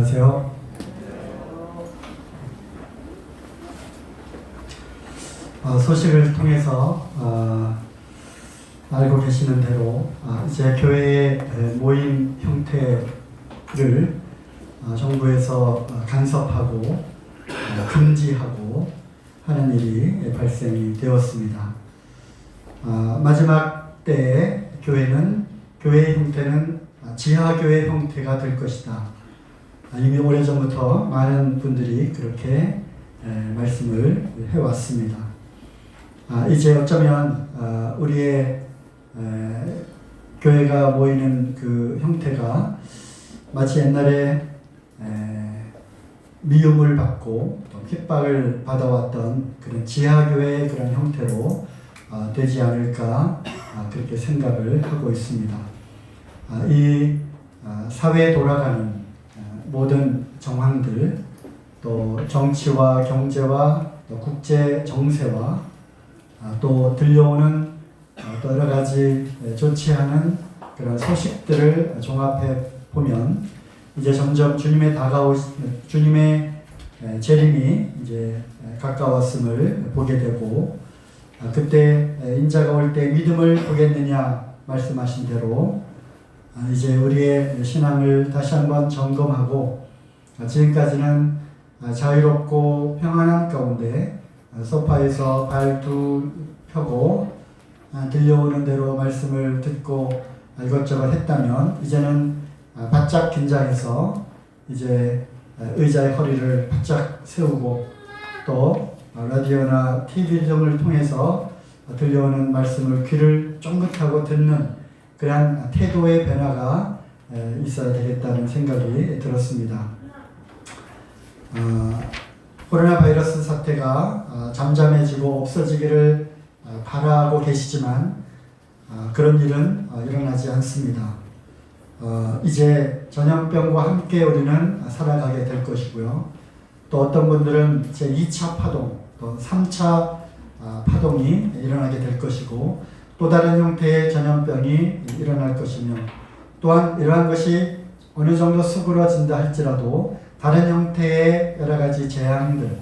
안녕하세요. 소식을 통해서 알고 계시는 대로 이제 교회의 모임 형태를 정부에서 간섭하고 금지하고 하는 일이 발생이 되었습니다. 마지막 때에 교회의 형태는 지하교회 형태가 될 것이다. 이미 오래전부터 많은 분들이 그렇게 말씀을 해왔습니다. 이제 어쩌면 우리의 교회가 모이는 그 형태가 마치 옛날에 미움을 받고 또 핍박을 받아왔던 그런 지하교회의 그런 형태로 되지 않을까 그렇게 생각을 하고 있습니다. 이 사회에 돌아가는 모든 정황들, 또 정치와 경제와 또 국제 정세와 또 들려오는 또 여러 가지 좋지 않은 그런 소식들을 종합해 보면 이제 점점 주님의 재림이 이제 가까웠음을 보게 되고, 그때 인자가 올 때 믿음을 보겠느냐 말씀하신 대로 이제 우리의 신앙을 다시 한번 점검하고, 지금까지는 자유롭고 평안한 가운데 소파에서 발 펴고 들려오는 대로 말씀을 듣고 이것저것 했다면, 이제는 바짝 긴장해서 이제 의자의 허리를 바짝 세우고 또 라디오나 TV 등을 통해서 들려오는 말씀을 귀를 쫑긋하고 듣는 그러한 태도의 변화가 있어야 되겠다는 생각이 들었습니다. 코로나 바이러스 사태가 잠잠해지고 없어지기를 바라고 계시지만 그런 일은 일어나지 않습니다. 이제 전염병과 함께 우리는 살아가게 될 것이고요. 또 어떤 분들은 제2차 파동, 또 3차 파동이 일어나게 될 것이고, 또 다른 형태의 전염병이 일어날 것이며, 또한 이러한 것이 어느 정도 수그러진다 할지라도 다른 형태의 여러 가지 재앙들,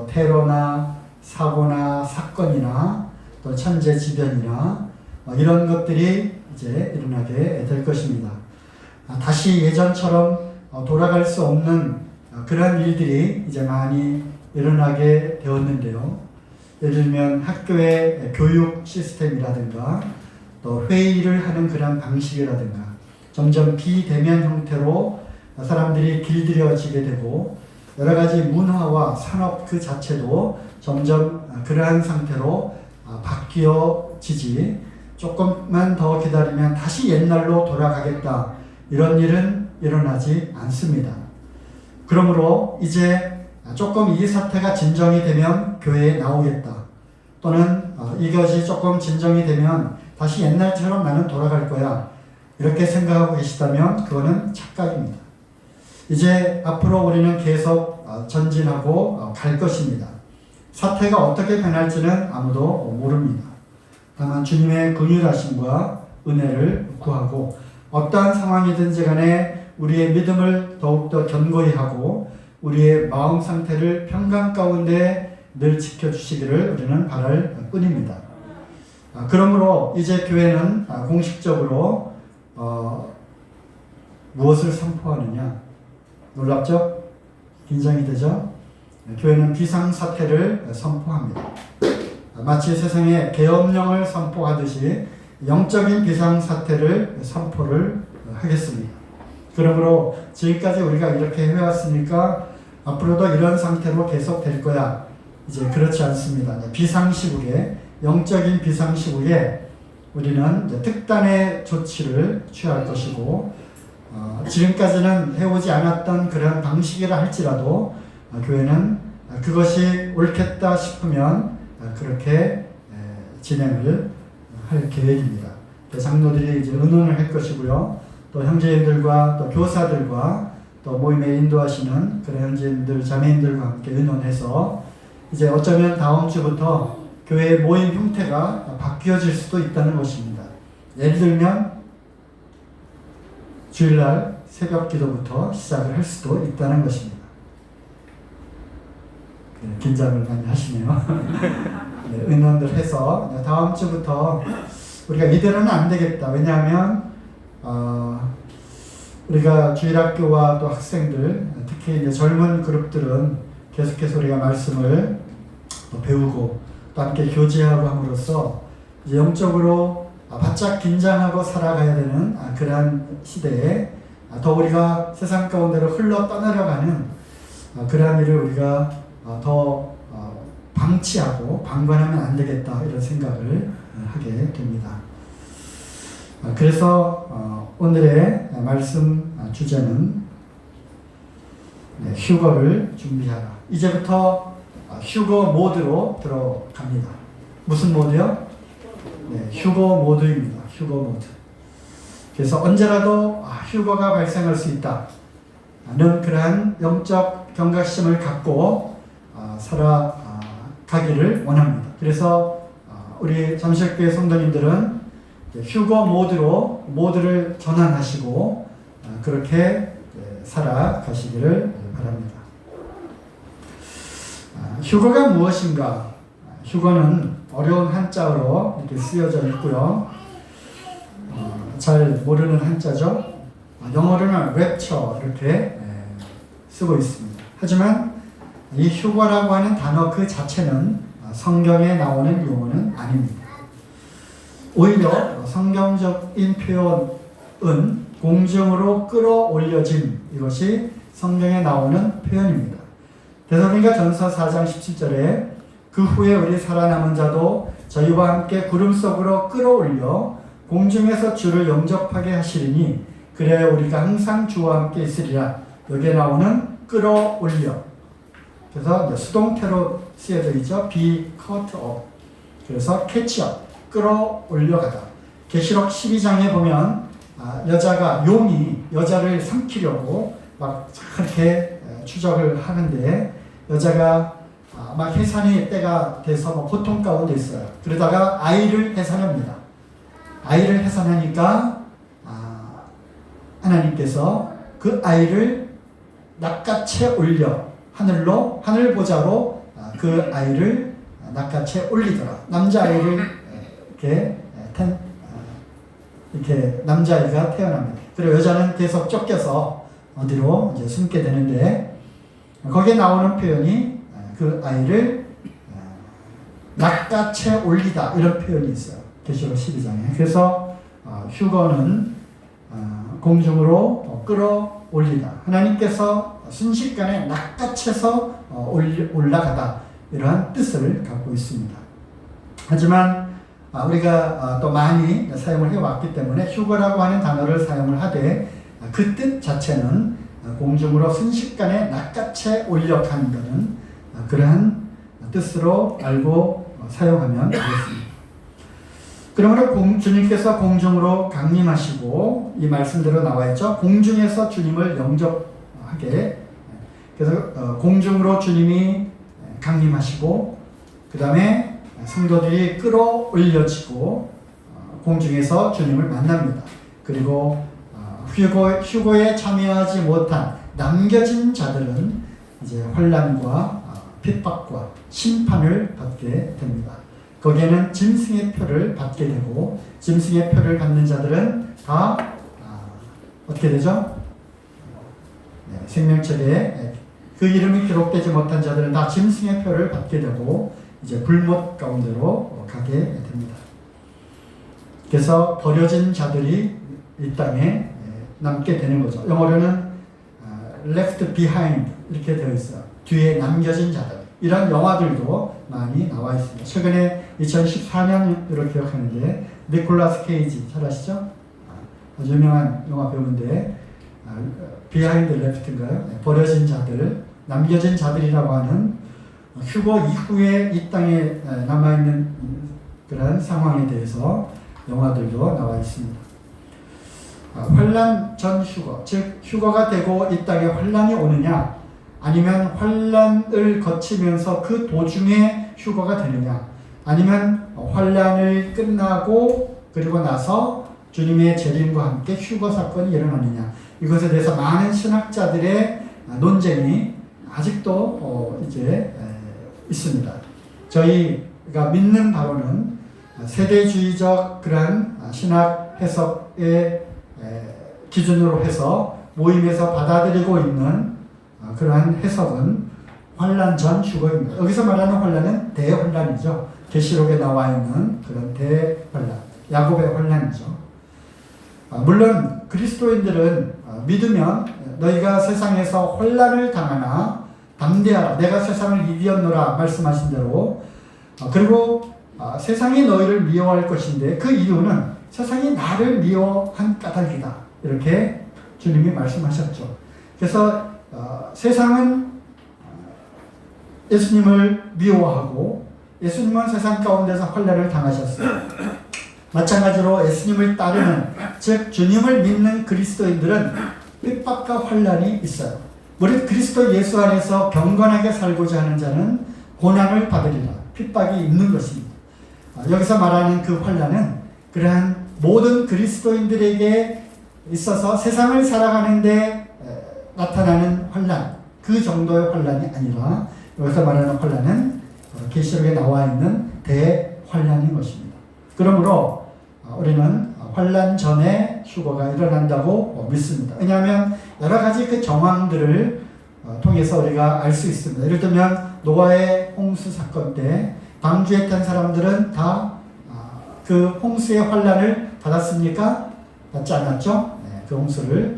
테러나 사고나 사건이나 또 천재지변이나 이런 것들이 이제 일어나게 될 것입니다. 다시 예전처럼 돌아갈 수 없는 그런 일들이 이제 많이 일어나게 되었는데요. 예를 들면 학교의 교육 시스템이라든가 또 회의를 하는 그런 방식이라든가 점점 비대면 형태로 사람들이 길들여지게 되고, 여러 가지 문화와 산업 그 자체도 점점 그러한 상태로 바뀌어지지, 조금만 더 기다리면 다시 옛날로 돌아가겠다, 이런 일은 일어나지 않습니다. 그러므로 이제 조금 이 사태가 진정이 되면 교회에 나오겠다, 또는 이것이 조금 진정이 되면 다시 옛날처럼 나는 돌아갈 거야, 이렇게 생각하고 계시다면 그거는 착각입니다. 이제 앞으로 우리는 계속 전진하고 갈 것입니다. 사태가 어떻게 변할지는 아무도 모릅니다. 다만 주님의 긍휼하심과 은혜를 구하고, 어떠한 상황이든지 간에 우리의 믿음을 더욱더 견고히 하고 우리의 마음 상태를 평강 가운데 늘 지켜주시기를 우리는 바랄 뿐입니다. 그러므로 이제 교회는 공식적으로 무엇을 선포하느냐? 놀랍죠? 긴장이 되죠? 교회는 비상사태를 선포합니다. 마치 세상에 계엄령을 선포하듯이 영적인 비상사태를 선포를 하겠습니다. 그러므로 지금까지 우리가 이렇게 해왔으니까 앞으로도 이런 상태로 계속 될 거야, 이제 그렇지 않습니다. 비상시국에, 영적인 비상시국에 우리는 이제 특단의 조치를 취할 것이고, 지금까지는 해오지 않았던 그런 방식이라 할지라도 교회는 그것이 옳겠다 싶으면 그렇게 진행을 할 계획입니다. 장로들이 이제 의논을 할 것이고요. 또 형제님들과 또 교사들과 또 모임에 인도하시는 그런 형제님들, 자매님들과 함께 의논해서 이제 어쩌면 다음 주부터 교회의 모임 형태가 바뀌어질 수도 있다는 것입니다. 예를 들면 주일날 새벽 기도부터 시작을 할 수도 있다는 것입니다. 네, 긴장을 많이 하시네요. 네, 의논들 해서 다음 주부터 우리가 이대로는 안 되겠다. 왜냐하면 우리가 주일학교와 또 학생들, 특히 이제 젊은 그룹들은 계속해서 우리가 말씀을 배우고 또 함께 교제하고 함으로써 이제 영적으로 바짝 긴장하고 살아가야 되는 그러한 시대에 더 우리가 세상 가운데로 흘러 떠내려가는 그러한 일을 우리가 더 방치하고 방관하면 안 되겠다, 이런 생각을 하게 됩니다. 그래서 오늘의 말씀 주제는 휴거를 준비하라. 이제부터 휴거 모드로 들어갑니다. 무슨 모드요? 네, 휴거 모드입니다. 휴거 모드. 그래서 언제라도 휴거가 발생할 수 있다는 그러한 영적 경각심을 갖고 살아가기를 원합니다. 그래서 우리 잠실교회 성도님들은 휴거 모드로 모드를 전환하시고 그렇게 살아가시기를 바랍니다. 휴거가 무엇인가? 휴거는 어려운 한자어로 이렇게 쓰여져 있고요. 잘 모르는 한자죠. 영어로는 rapture 이렇게 쓰고 있습니다. 하지만 이 휴거라고 하는 단어 그 자체는 성경에 나오는 용어는 아닙니다. 오히려 성경적인 표현은 공중으로 끌어올려짐, 이것이 성경에 나오는 표현입니다. 데살로니가 전서 4장 17절에 그 후에 우리 살아남은 자도 저희와 함께 구름 속으로 끌어올려 공중에서 주를 영접하게 하시리니 그래야 우리가 항상 주와 함께 있으리라. 여기에 나오는 끌어올려. 그래서 이제 수동태로 쓰여져 있죠. be caught up. 그래서 catch up. 끌어올려가다. 계시록 12장에 보면 여자가 용이 여자를 삼키려고 막 그렇게 추적을 하는데 여자가 막 해산의 때가 돼서 고통 가운데 있어요. 그러다가 아이를 해산합니다. 아이를 해산하니까 하나님께서 그 아이를 낚아채 올려 하늘 보좌로 그 아이를 낚아채 올리더라. 남자아이를 이렇게 남자아이가 태어납니다. 그리고 여자는 계속 쫓겨서 어디로 이제 숨게 되는데 거기에 나오는 표현이 그 아이를 낚아채 올리다, 이런 표현이 있어요. 계시록 12장에. 그래서 휴거는 공중으로 끌어올리다. 하나님께서 순식간에 낚아채서 올라가다, 이러한 뜻을 갖고 있습니다. 하지만 우리가 또 많이 사용을 해왔기 때문에 휴거라고 하는 단어를 사용을 하되 그 뜻 자체는 공중으로 순식간에 낚아채 올려간다는 그러한 뜻으로 알고 사용하면 되겠습니다. 그러므로 주님께서 공중으로 강림하시고, 이 말씀대로 나와 있죠. 공중에서 주님을 영접하게. 그래서 공중으로 주님이 강림하시고 그 다음에 성도들이 끌어올려지고 공중에서 주님을 만납니다. 그리고 휴거에 참여하지 못한 남겨진 자들은 이제 환난과 핍박과 심판을 받게 됩니다. 거기에는 짐승의 표를 받게 되고, 짐승의 표를 받는 자들은 다 어떻게 되죠? 생명책에 그 이름이 기록되지 못한 자들은 다 짐승의 표를 받게 되고 이제 불못 가운데로 가게 됩니다. 그래서 버려진 자들이 이 땅에 남게 되는 거죠. 영어로는 left behind 이렇게 되어 있어요. 뒤에 남겨진 자들. 이런 영화들도 많이 나와 있습니다. 최근에 2014년으로 기억하는데 니콜라스 케이지 잘 아시죠? 아주 유명한 영화 배우인데 비하인드 레프트인가요? 버려진 자들, 남겨진 자들이라고 하는 휴거 이후에 이 땅에 남아있는 그런 상황에 대해서 영화들도 나와 있습니다. 환난 전 휴거, 즉 휴거가 되고 이 땅에 환난이 오느냐, 아니면 환난을 거치면서 그 도중에 휴거가 되느냐, 아니면 환난을 끝나고 그리고 나서 주님의 재림과 함께 휴거 사건이 일어나느냐. 이것에 대해서 많은 신학자들의 논쟁이 아직도 있습니다. 저희가 믿는 바로는 세대주의적 그러한 신학 해석의 기준으로 해서 모임에서 받아들이고 있는 그러한 해석은 환란 전 휴거입니다. 여기서 말하는 환란은 대환란이죠. 계시록에 나와 있는 그런 대환란, 야곱의 환란이죠. 물론 그리스도인들은 믿으면 너희가 세상에서 환란을 당하나 담대하라, 내가 세상을 이기었노라 말씀하신 대로, 그리고 세상이 너희를 미워할 것인데 그 이유는 세상이 나를 미워한 까닭이다, 이렇게 주님이 말씀하셨죠. 그래서 세상은 예수님을 미워하고 예수님은 세상 가운데서 환난을 당하셨어요. 마찬가지로 예수님을 따르는, 즉 주님을 믿는 그리스도인들은 핍박과 환난이 있어요. 우리 그리스도 예수 안에서 경건하게 살고자 하는 자는 고난을 받으리라, 핍박이 있는 것입니다. 여기서 말하는 그 환난은 그러한 모든 그리스도인들에게 있어서 세상을 살아가는데 나타나는 환난, 그 정도의 환난이 아니라 여기서 말하는 환난은 계시록에 나와 있는 대환난인 것입니다. 그러므로 우리는 환난 전에 휴거가 일어난다고 믿습니다. 왜냐하면 여러 가지 그 정황들을 통해서 우리가 알 수 있습니다. 예를 들면 노아의 홍수 사건 때 방주에 탄 사람들은 다 그 홍수의 환난을 받았습니까? 받지 않았죠? 네, 그 홍수를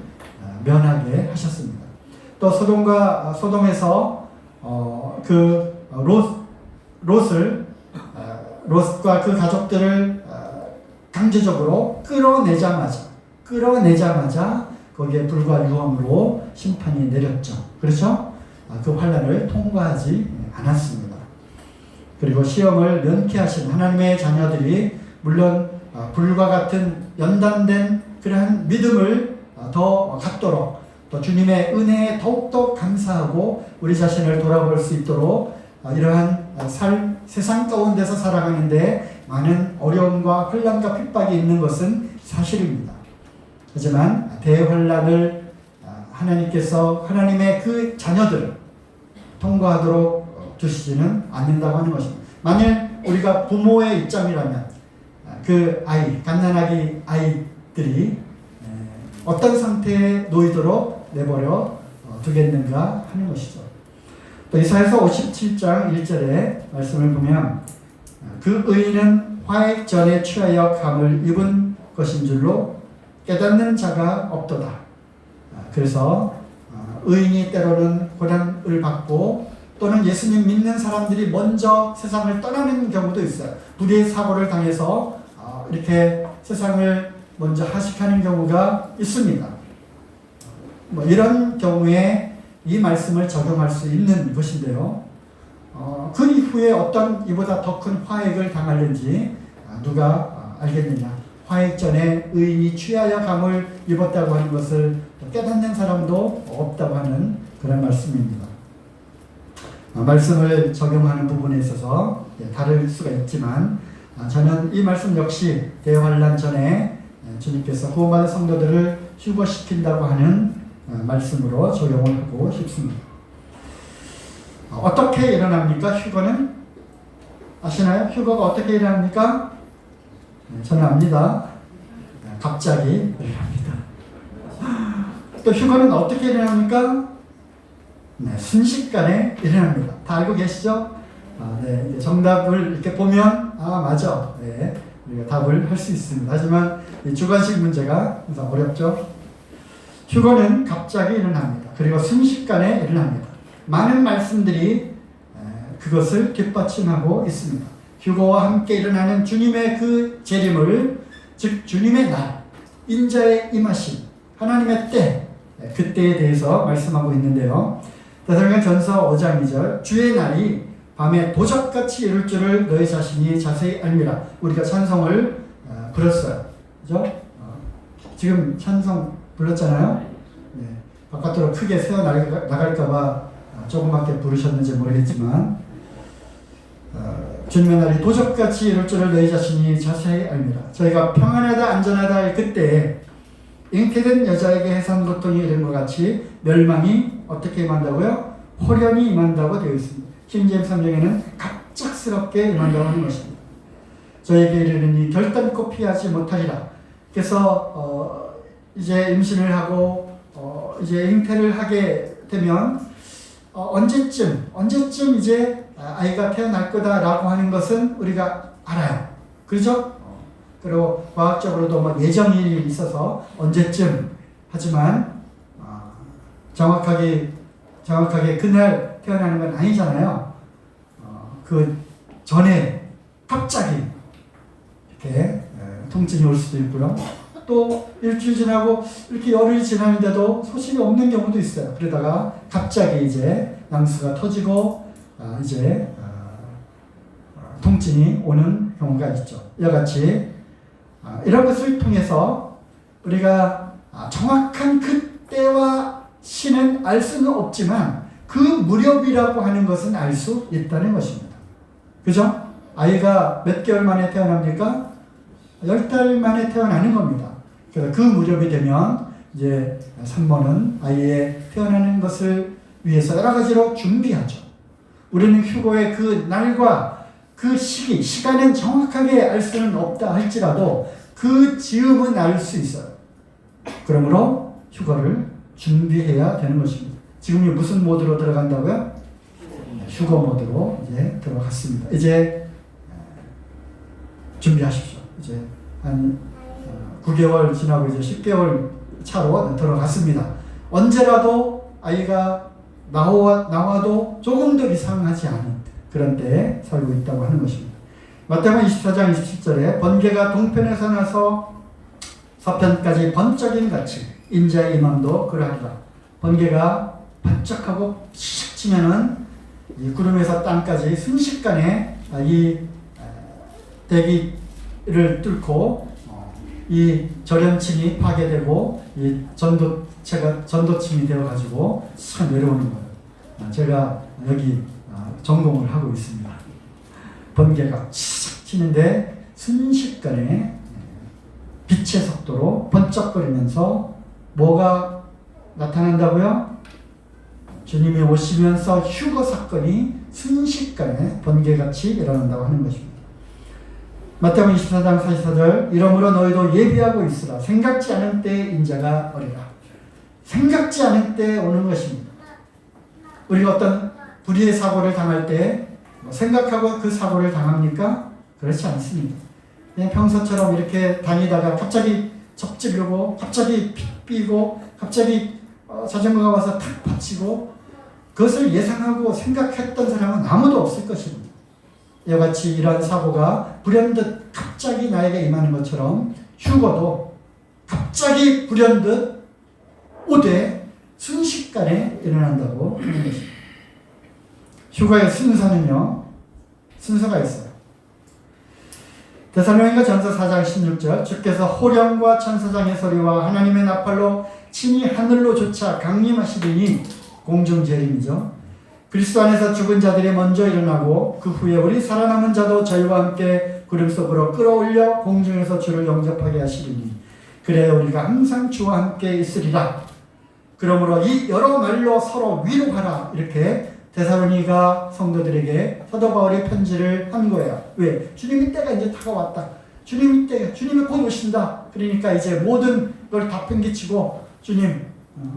면하게 하셨습니다. 또 소돔에서 그 롯과 그 가족들을 강제적으로 끌어내자마자 거기에 불과 유황으로 심판이 내렸죠. 그렇죠? 그 환난을 통과하지 않았습니다. 그리고 시험을 면케하신 하나님의 자녀들이 물론 불과 같은 연단된 그러한 믿음을 더 갖도록, 또 주님의 은혜에 더욱더 감사하고 우리 자신을 돌아볼 수 있도록 이러한 세상 가운데서 살아가는데 많은 어려움과 혼란과 핍박이 있는 것은 사실입니다. 하지만 대환란을 하나님께서 하나님의 그 자녀들을 통과하도록 주시지는 않는다고 하는 것입니다. 만일 우리가 부모의 입장이라면 그 갓난아기 아이들이 어떤 상태에 놓이도록 내버려 두겠는가 하는 것이죠. 또 이사야서 57장 1절의 말씀을 보면 그 의인은 화액 전에 취하여 감을 입은 것인 줄로 깨닫는 자가 없도다. 그래서 의인이 때로는 고난을 받고 또는 예수님 믿는 사람들이 먼저 세상을 떠나는 경우도 있어요. 불의의 사고를 당해서 이렇게 세상을 먼저 하식하는 경우가 있습니다. 이런 경우에 이 말씀을 적용할 수 있는 것인데요. 그 이후에 어떤 이보다 더 큰 화액을 당하는지 누가 알겠느냐. 화액 전에 의인이 취하여 감을 입었다고 하는 것을 깨닫는 사람도 없다고 하는 그런 말씀입니다. 말씀을 적용하는 부분에 있어서 다를 수가 있지만 저는 이 말씀 역시 대환란 전에 주님께서 구원받은 성도들을 휴거시킨다고 하는 말씀으로 적용을 하고 싶습니다. 어떻게 일어납니까? 휴거는? 아시나요? 휴거가 어떻게 일어납니까? 저는 압니다. 갑자기 일어납니다. 또 휴거는 어떻게 일어납니까? 순식간에 일어납니다. 다 알고 계시죠? 네, 정답을 이렇게 보면 맞아. 네, 우리가 답을 할 수 있습니다. 하지만 이 주관식 문제가 항상 어렵죠. 휴거는 갑자기 일어납니다. 그리고 순식간에 일어납니다. 많은 말씀들이 그것을 뒷받침하고 있습니다. 휴거와 함께 일어나는 주님의 그 재림을, 즉 주님의 날, 인자의 임하심, 하나님의 때, 그때에 대해서 말씀하고 있는데요. 데살로니가전서 5장 2절, 주의 날이 밤에 도적같이 이룰 줄을 너희 자신이 자세히 알미라. 우리가 찬송을 불렀어요. 그죠? 지금 찬송 불렀잖아요. 네. 바깥으로 크게 새어 나갈까봐 조그맣게 부르셨는지 모르겠지만 주님의 날이 도적같이 이룰 줄을 너희 자신이 자세히 압니다. 저희가 평안하다 안전하다 할 그때에 잉태된 여자에게 해산 고통이 이른 것 같이 멸망이 어떻게 임한다고요? 호련히 임한다고 되어 있습니다. 킹제임스 성경에는 갑작스럽게 임한다고 하는 것입니다. 저에게 이르르니 결단코 피하지 못하리라. 그래서 이제 임신을 하고 이제 잉태를 하게 되면 언제쯤 이제 아이가 태어날 거다라고 하는 것은 우리가 알아요. 그렇죠? 그리고 과학적으로도 뭐 예정일이 있어서 언제쯤 하지만 정확하게 그날 태어나는 건 아니잖아요. 그 전에 갑자기 이렇게 통증이 올 수도 있고요. 또 일주일 지나고 이렇게 열흘이 지나는데도 소식이 없는 경우도 있어요. 그러다가 갑자기 이제 양수가 터지고 이제 통증이 오는 경우가 있죠. 이와 같이 이런 것을 통해서 우리가 정확한 그때와 시는 알 수는 없지만 그 무렵이라고 하는 것은 알 수 있다는 것입니다. 그죠? 아이가 몇 개월 만에 태어납니까? 10달 만에 태어나는 겁니다. 그래서 그 무렵이 되면 이제 산모는 아이의 태어나는 것을 위해서 여러 가지로 준비하죠. 우리는 휴고의 그 날과 그 시간은 정확하게 알 수는 없다 할지라도 그 즈음은 알 수 있어요. 그러므로 휴거를 준비해야 되는 것입니다. 지금이 무슨 모드로 들어간다고요? 휴거 모드로 이제 들어갔습니다. 이제 준비하십시오. 이제 한 9개월 지나고 이제 10개월 차로 들어갔습니다. 언제라도 아이가 나와도 조금 더 이상하지 않은 그런 때에 살고 있다고 하는 것입니다. 마태복음 24장 27절에 번개가 동편에서 나서 서편까지 번쩍임 같이 인자의 임함도 그러하리라. 번개가 반짝하고 씩 치면은 이 구름에서 땅까지 순식간에 이 대기를 뚫고 이 절연층이 파괴되고 이 전도층이 되어가지고 싹 내려오는 거예요. 제가 여기 전공을 하고 있습니다. 번개가 씩 치는데 순식간에 빛의 속도로 번쩍거리면서 뭐가 나타난다고요? 주님이 오시면서 휴거 사건이 순식간에 번개같이 일어난다고 하는 것입니다. 마태복음 24장 44절 이러므로 너희도 예비하고 있으라. 생각지 않은 때에 인자가 오리라. 생각지 않은 때에 오는 것입니다. 우리가 어떤 불의의 사고를 당할 때 생각하고 그 사고를 당합니까? 그렇지 않습니다. 그냥 평소처럼 이렇게 다니다가 갑자기 접지르고 갑자기 삐고 갑자기 자전거가 와서 탁 받치고 그것을 예상하고 생각했던 사람은 아무도 없을 것입니다. 이와 같이 이러한 사고가 불현듯 갑자기 나에게 임하는 것처럼 휴거도 갑자기 불현듯 오되 순식간에 일어난다고 하는 것입니다. 휴거의 순서가 있어요. 데살로니가 전서 4장 16절 주께서 호령과 천사장의 소리와 하나님의 나팔로 친히 하늘로 쫓아 강림하시리니 공중재림이죠. 그리스도 안에서 죽은 자들이 먼저 일어나고 그 후에 우리 살아남은 자도 저희와 함께 구름 속으로 끌어올려 공중에서 주를 영접하게 하시리니 그래야 우리가 항상 주와 함께 있으리라. 그러므로 이 여러 말로 서로 위로하라. 이렇게 데살로니가 성도들에게 사도 바울이 편지를 한 거예요. 왜? 주님의 때가 이제 다가왔다. 주님이 곧 오신다. 그러니까 이제 모든 걸 다 팽개치고 주님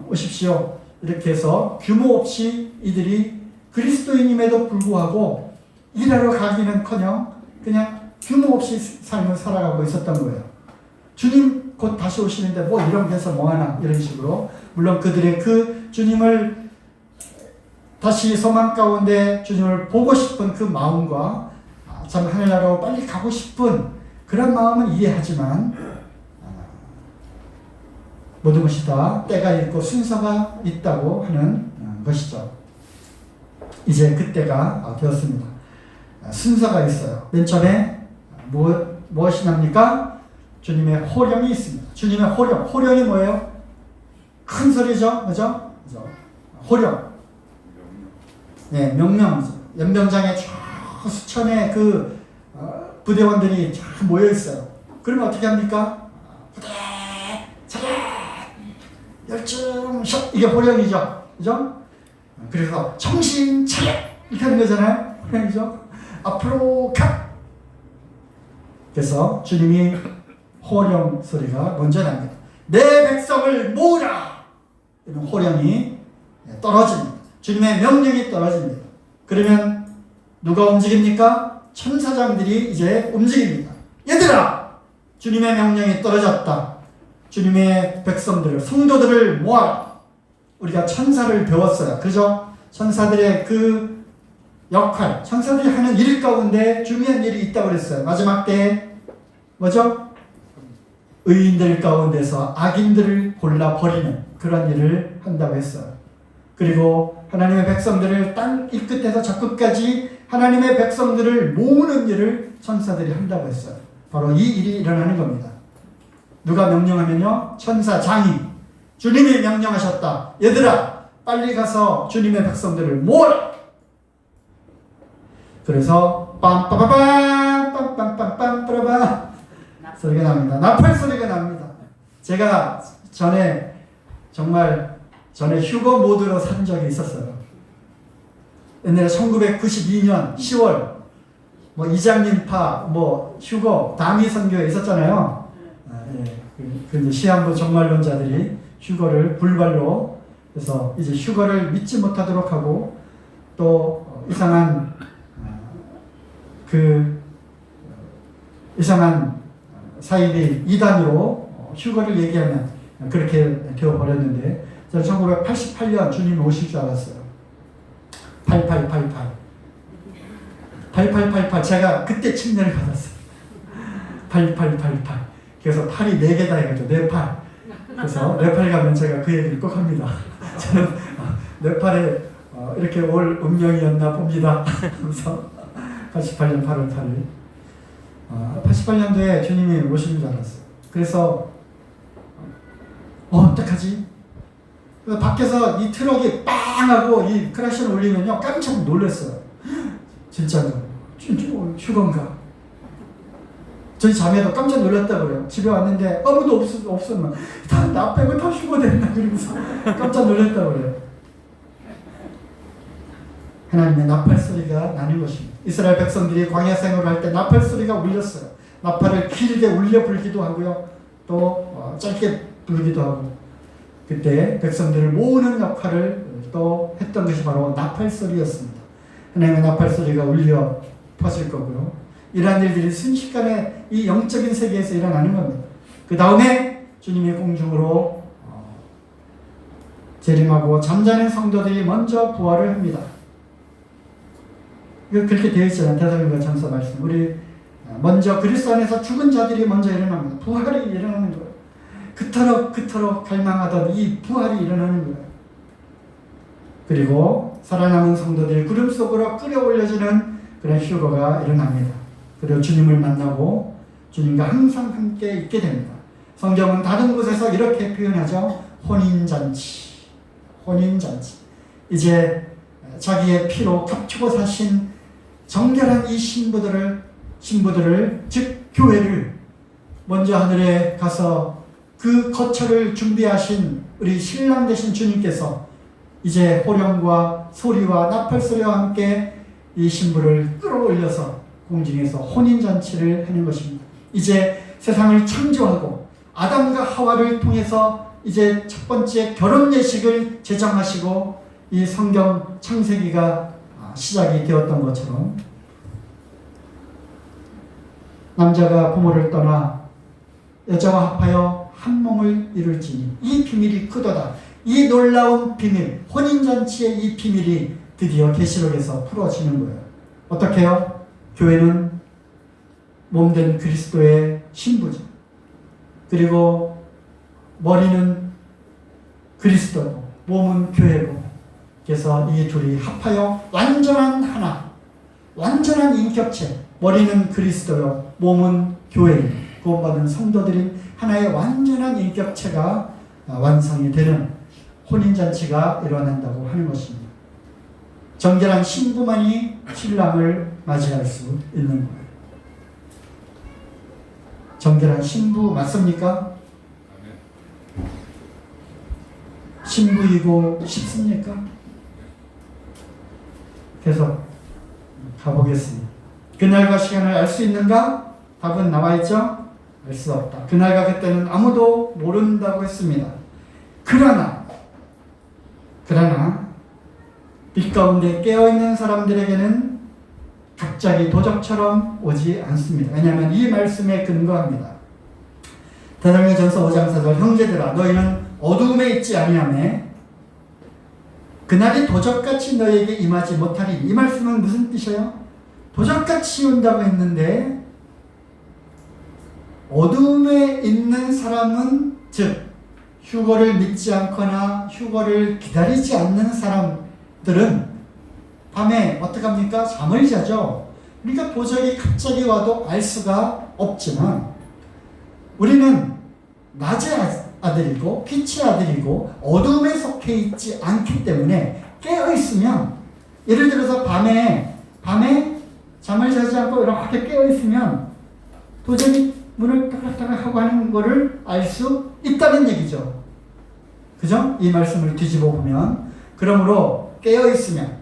오십시오. 이렇게 해서 규모 없이 이들이 그리스도인임에도 불구하고 일하러 가기는커녕 그냥 규모 없이 삶을 살아가고 있었던 거예요. 주님 곧 다시 오시는데 뭐 이런 데서 뭐하나 이런 식으로 물론 그들의 그 주님을 다시 소망 가운데 주님을 보고 싶은 그 마음과 참 하늘나라로 빨리 가고 싶은 그런 마음은 이해하지만 모든 것이 다 때가 있고 순서가 있다고 하는 것이죠. 이제 그때가 되었습니다. 순서가 있어요. 맨 처음에 무엇이 납니까? 주님의 호령이 있습니다. 주님의 호령이 뭐예요? 큰 소리죠, 그죠? 호령. 네, 명령. 연병장에 쫙 수천의 그 부대원들이 쫙 모여 있어요. 그러면 어떻게 합니까? 부대 차렷 열중 샷 이게 호령이죠, 그죠? 그래서 정신 차려 이렇게 하는 거잖아요, 호령이죠. 앞으로 가. 그래서 주님이 호령 소리가 먼저 납니다. 내 백성을 모으라. 이런 호령이 떨어집니다. 주님의 명령이 떨어집니다. 그러면 누가 움직입니까? 천사장들이 이제 움직입니다. 얘들아! 주님의 명령이 떨어졌다. 주님의 백성들을, 성도들을 모아라. 우리가 천사를 배웠어요. 그죠? 천사들의 그 역할, 천사들이 하는 일 가운데 중요한 일이 있다고 그랬어요. 마지막 때 뭐죠? 의인들 가운데서 악인들을 골라 버리는 그런 일을 한다고 했어요. 그리고 하나님의 백성들을 땅 이 끝에서 저 끝까지 하나님의 백성들을 모으는 일을 천사들이 한다고 했어요. 바로 이 일이 일어나는 겁니다. 누가 명령하면요? 천사장이 주님이 명령하셨다. 얘들아 빨리 가서 주님의 백성들을 모아라. 그래서 빰빠바밤 빰빰빰빰 빠라밤 소리가 납니다. 나팔 소리가 납니다. 제가 전에 휴거 모드로 산 적이 있었어요. 옛날에 1992년 10월 이장님파 휴거 담임 선교에 있었잖아요. 그 이제 시한부 종말론자들이 휴거를 불발로 그래서 이제 휴거를 믿지 못하도록 하고 또 이상한 사이비 이단으로 휴거를 얘기하면 그렇게 되어버렸는데 저는 1988년 주님이 오실 줄 알았어요. 8888 제가 그때 침례를 받았어요. 8888 그래서 팔이 4개다 해가지고 내 팔. 그래서 네팔 가면 제가 그 얘기를 꼭 합니다. 저는 네팔에 이렇게 올 운명이었나 봅니다. 그래서 88년 8월 8일 88년도에 주님이 오시는 줄 알았어요. 그래서 어떡하지? 그래서 밖에서 이 트럭이 빵 하고 이 크라시를 올리면요 깜짝 놀랐어요. 진짜로 휴건가? 저희 자매도 깜짝 놀랐다 그래요. 집에 왔는데 아무도 없었나? 나 빼고 다 휴거됐나? 그러면서 깜짝 놀랐다 그래요. 하나님의 나팔 소리가 나는 것입니다. 이스라엘 백성들이 광야 생활을 할 때 나팔 소리가 울렸어요. 나팔을 길게 울려 불기도 하고요. 또 짧게 불기도 하고 그때 백성들을 모으는 역할을 또 했던 것이 바로 나팔 소리였습니다. 하나님의 나팔 소리가 울려 퍼질 거고요. 이러한 일들이 순식간에 이 영적인 세계에서 일어나는 겁니다. 그 다음에 주님이 공중으로 재림하고 잠자는 성도들이 먼저 부활을 합니다. 그렇게 되어 있잖아요. 대사님과 전서 말씀. 우리 먼저 그리스도 안에서 죽은 자들이 먼저 일어납니다. 부활이 일어나는 거예요. 그토록 갈망하던 이 부활이 일어나는 거예요. 그리고 살아남은 성도들이 구름 속으로 끌어올려지는 그런 휴거가 일어납니다. 그리고 주님을 만나고 주님과 항상 함께 있게 됩니다. 성경은 다른 곳에서 이렇게 표현하죠. 혼인잔치. 이제 자기의 피로 값주고 사신 정결한 이 신부들을 즉 교회를 먼저 하늘에 가서 그 거처를 준비하신 우리 신랑 되신 주님께서 이제 호령과 소리와 나팔 소리와 함께 이 신부를 끌어올려서 공중에서 혼인잔치를 하는 것입니다. 이제 세상을 창조하고 아담과 하와를 통해서 이제 첫 번째 결혼 예식을 제정하시고 이 성경 창세기가 시작이 되었던 것처럼 남자가 부모를 떠나 여자와 합하여 한 몸을 이룰지니 이 비밀이 크도다. 이 놀라운 비밀, 혼인잔치의 이 비밀이 드디어 계시록에서 풀어지는 거예요. 어떻게 해요? 교회는 몸된 그리스도의 신부죠. 그리고 머리는 그리스도고 몸은 교회고 그래서 이 둘이 합하여 완전한 하나, 완전한 인격체. 머리는 그리스도요, 몸은 교회. 구원받은 성도들이 하나의 완전한 인격체가 완성이 되는 혼인잔치가 일어난다고 하는 것입니다. 정결한 신부만이 신랑을 맞이할 수 있는 거예요. 정결한 신부 맞습니까? 신부이고 싶습니까? 계속 가보겠습니다. 그날과 시간을 알 수 있는가? 답은 나와있죠? 알 수 없다. 그날과 그때는 아무도 모른다고 했습니다. 그러나 빛 가운데 깨어있는 사람들에게는 갑자기 도적처럼 오지 않습니다. 왜냐하면 이 말씀에 근거합니다. 데살로니가전서 5장 4절 형제들아 너희는 어두움에 있지 아니하며 그날이 도적같이 너희에게 임하지 못하리. 이 말씀은 무슨 뜻이에요? 도적같이 온다고 했는데 어두움에 있는 사람은 즉 휴거를 믿지 않거나 휴거를 기다리지 않는 사람들은 밤에 어떡합니까? 잠을 자죠. 그러니까 도적이 갑자기 와도 알 수가 없지만 우리는 낮의 아들이고 빛의 아들이고 어둠에 속해 있지 않기 때문에 깨어있으면 예를 들어서 밤에 잠을 자지 않고 이렇게 깨어있으면 도적이 문을 따락따락 하고 하는 것을 알 수 있다는 얘기죠. 그죠? 이 말씀을 뒤집어 보면 그러므로 깨어있으면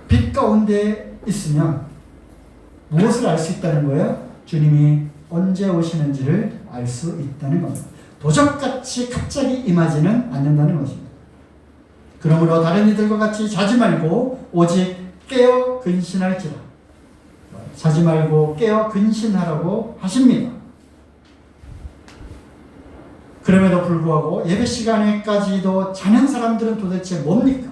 빛 가운데 있으면 무엇을 알 수 있다는 거예요? 주님이 언제 오시는지를 알 수 있다는 겁니다. 도적같이 갑자기 임하지는 않는다는 것입니다. 그러므로 다른 이들과 같이 자지 말고 오직 깨어 근신할지라. 자지 말고 깨어 근신하라고 하십니다. 그럼에도 불구하고 예배 시간에까지도 자는 사람들은 도대체 뭡니까?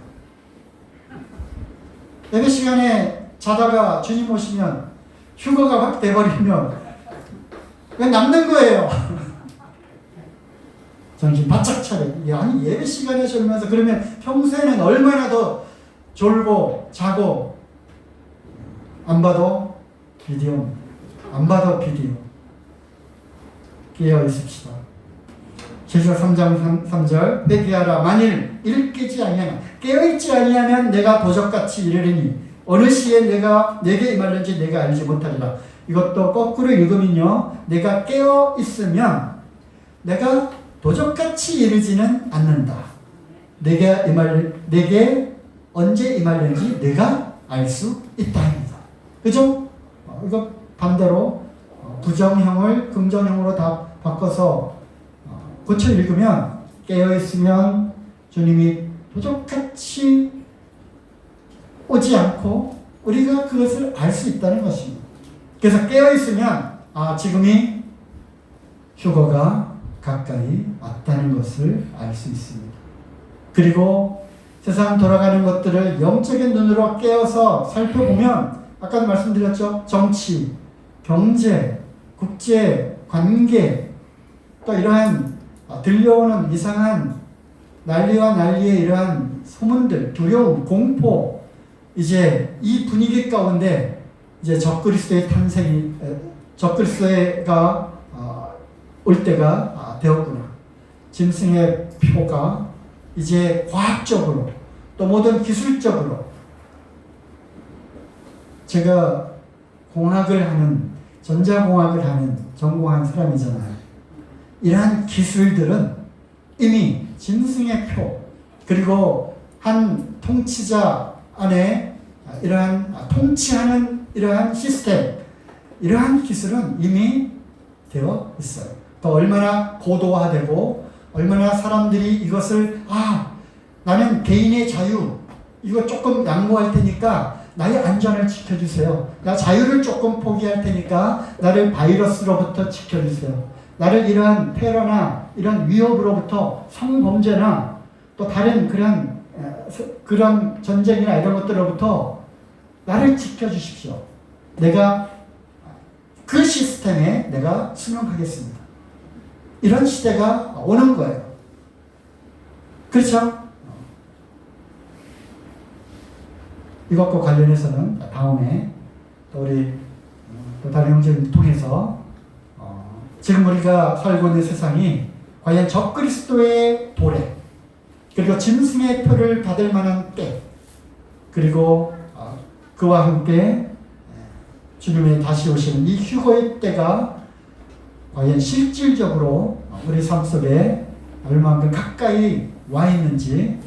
예배 시간에 자다가 주님 오시면 휴거가 확 돼버리면 왜 남는 거예요? 정신 바짝 차려. 아니 예배 시간에 졸면서 그러면 평소에는 얼마나 더 졸고 자고 안 봐도 비디오 깨어 있읍시다. 제사 3장 3절 회개하라. 만일 일깨지 아니하면 깨어있지 아니하면 내가 도적같이 이르리니 어느 시에 내가 내게 임할는지 내가 알지 못하리라. 이것도 거꾸로 읽으면요. 내가 깨어 있으면 내가 도적같이 이르지는 않는다. 내게 언제 임할는지 내가 알 수 있다입니다. 그죠? 이거 반대로 부정형을 긍정형으로 다 바꿔서 고쳐 읽으면 깨어 있으면 주님이 도적같이 오지 않고 우리가 그것을 알 수 있다는 것입니다. 그래서 깨어있으면 지금이 휴거가 가까이 왔다는 것을 알 수 있습니다. 그리고 세상 돌아가는 것들을 영적인 눈으로 깨어서 살펴보면 아까도 말씀드렸죠. 정치, 경제, 국제, 관계 또 이러한 들려오는 이상한 난리와 난리의 이러한 소문들, 두려움, 공포 이제 이 분위기 가운데 이제 적그리스도의 탄생이 적그리스도가 올 때가 되었구나. 짐승의 표가 이제 과학적으로 또 모든 기술적으로 제가 전자공학을 하는 전공한 사람이잖아요. 이러한 기술들은 이미 짐승의 표 그리고 한 통치자 안에 이러한 통치하는 이러한 시스템 이러한 기술은 이미 되어 있어요. 또 얼마나 고도화되고 얼마나 사람들이 이것을 나는 개인의 자유 이거 조금 양보할 테니까 나의 안전을 지켜주세요. 나 자유를 조금 포기할 테니까 나를 바이러스로부터 지켜주세요. 나를 이러한 테러나 이런 위협으로부터 성범죄나 또 다른 그런 전쟁이나 이런 것들로부터 나를 지켜주십시오. 내가 그 시스템에 내가 순응하겠습니다. 이런 시대가 오는 거예요. 그렇죠? 이것과 관련해서는 다음에 또 우리 또 다른 형제를 통해서 지금 우리가 살고 있는 세상이 과연 적그리스도의 도래 그리고 짐승의 표를 받을 만한 때 그리고 그와 함께 주님의 다시 오시는 이 휴거의 때가 과연 실질적으로 우리 삶 속에 얼마만큼 가까이 와 있는지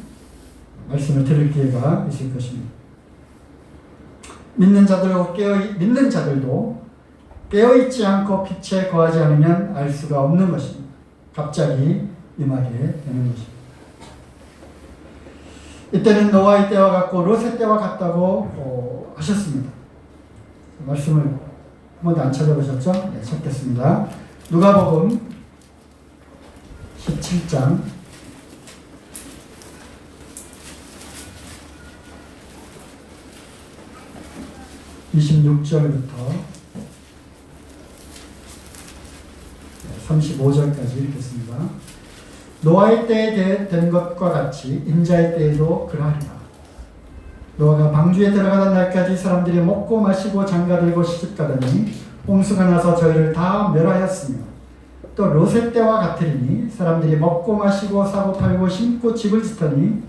말씀을 들을 기회가 있을 것입니다. 믿는 자들도 깨어있지 않고 빛에 거하지 않으면 알 수가 없는 것입니다. 갑자기 임하게 되는 것입니다. 이때는 노아의 때와 같고 롯의 때와 같다고 하셨습니다. 말씀을 한 번도 안 찾아보셨죠? 네, 찾겠습니다. 누가복음 17장 26절부터 35절까지 읽겠습니다. 노아의 때에 된 것과 같이 인자의 때에도 그러하리라. 노아가 방주에 들어가던 날까지 사람들이 먹고 마시고 장가들고 시집가더니 홍수가 나서 저희를 다 멸하였으며 또 롯의 때와 같으리니 사람들이 먹고 마시고 사고 팔고 심고 집을 짓더니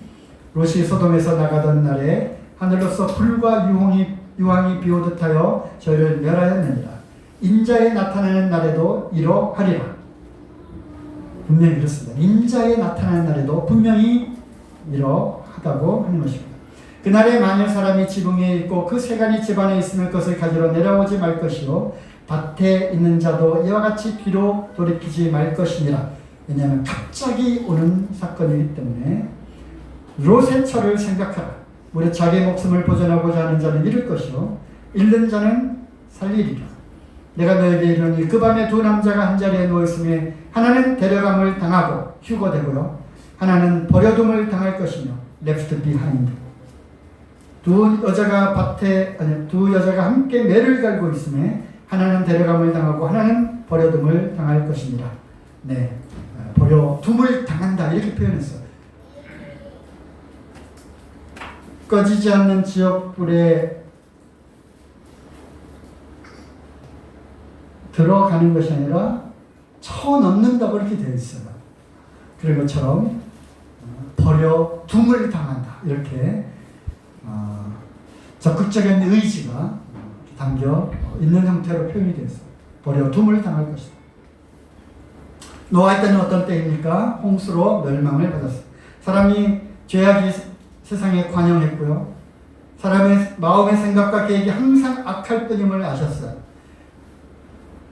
롯이 소돔에서 나가던 날에 하늘로서 불과 유황이 비오듯 하여 저희를 멸하였느니라. 인자에 나타나는 날에도 이러하리라. 분명히 그렇습니다. 인자에 나타나는 날에도 분명히 이러하다고 하는 것입니다. 그날에 만일 사람이 지붕 위에 있고 그 세간이 집안에 있으면 그것을 가지러 내려오지 말 것이요 밭에 있는 자도 이와 같이 뒤로 돌이키지 말 것이니라. 왜냐하면 갑자기 오는 사건이기 때문에 롯의 처를 생각하라. 우리 자기 목숨을 보존하고자 하는 자는 잃을 것이요 잃는 자는 살리리라. 내가 너에게 이르노니 그 밤에 두 남자가 한자리에 누워있으며 하나는 데려감을 당하고 휴거되고요 하나는 버려둠을 당할 것이며 left behind. 두 여자가 함께 매를 갈고 있으며 하나는 데려감을 당하고 하나는 버려둠을 당할 것이니라. 네, 버려둠을 당한다 이렇게 표현했어요. 꺼지지 않는 지옥불에 들어가는 것이 아니라 쳐넣는다고 이렇게 되어 있어요. 그런 것처럼 버려둠을 당한다 이렇게 적극적인 의지가 담겨 있는 형태로 표현이 되어 있어요. 버려둠을 당할 것이다. 노아의 때는 어떤 때입니까? 홍수로 멸망을 받았어요. 사람이 죄악이 세상에 관영했고요. 사람의 마음의 생각과 계획이 항상 악할 뿐임을 아셨어요.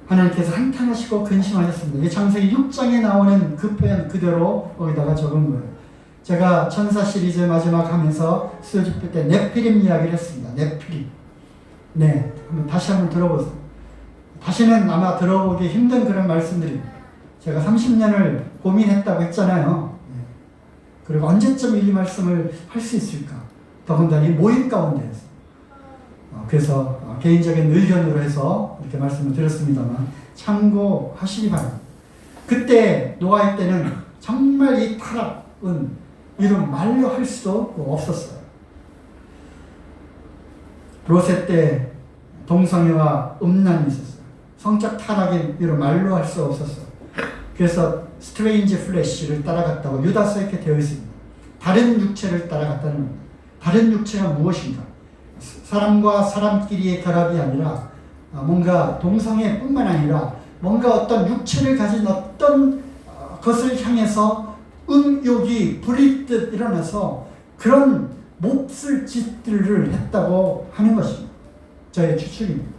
하나님께서 한탄하시고 근심하셨습니다. 이게 창세기 6장에 나오는 그 표현 그대로 거기다가 적은 거예요. 제가 천사 시리즈 마지막 하면서 수요 집회 때 네피림 이야기를 했습니다. 네피림. 네, 다시 한번 들어보세요. 다시는 아마 들어보기 힘든 그런 말씀들입니다. 제가 30년을 고민했다고 했잖아요. 네. 그리고 언제쯤 이 말씀을 할 수 있을까? 더군다나 이 모임 가운데에서. 그래서 개인적인 의견으로 해서 이렇게 말씀을 드렸습니다만 참고하시기 바랍니다. 그때 노아의 때는 정말 이 타락은 이런 말로 할 수도 없었어요. 롯의 때 동성애와 음란이 있었어요. 성적 타락이 이런 말로 할 수 없었어요. 그래서 스트레인지 플래시를 따라갔다고 유다서에 이렇게 되어 있습니다. 다른 육체를 따라갔다는 겁니다. 다른 육체가 무엇인가? 사람과 사람끼리의 결합이 아니라 뭔가 동성애뿐만 아니라 뭔가 어떤 육체를 가진 어떤 것을 향해서 음욕이 불일듯 일어나서 그런 몹쓸 짓들을 했다고 하는 것입니다. 저의 추측입니다.